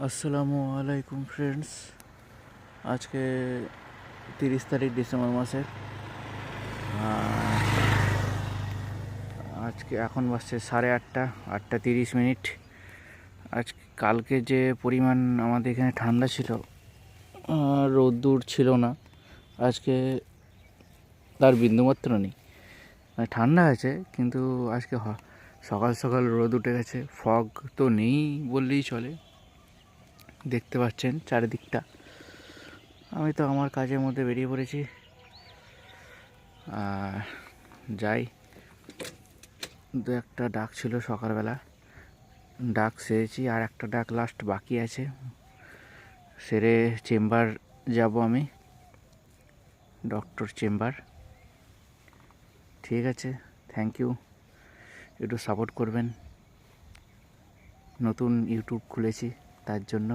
আসসালামু আলাইকুম ফ্রেন্ডস। আজকে 30 তারিখ ডিসেম্বর মাসের। আজকে এখন বাজছে 8:30, 8:30। কালকে যে পরিমাণ আমাদের এখানে ঠান্ডা ছিল, রোদ্দুর ছিল না। আজকে তার বিন্দুমাত্র নেই। মানে ঠান্ডা আছে, কিন্তু আজকে সকাল সকাল রোদ উঠে গেছে। ফগ তো নেই বললেই চলে। দেখতে পাচ্ছেন চারিদিকটা। আমি তো আমার কাজের মধ্যে বেরিয়ে পড়েছি। যাই, দু একটা ডাক ছিল সকালবেলা, ডাক সেরেছি, আর একটা ডাক লাস্ট বাকি আছে, সেরে চেম্বার যাব আমি, ডক্টর চেম্বার। ঠিক আছে, থ্যাংক ইউ, একটু সাপোর্ট করবেন। নতুন ইউটিউব খুলেছি, তার জন্য।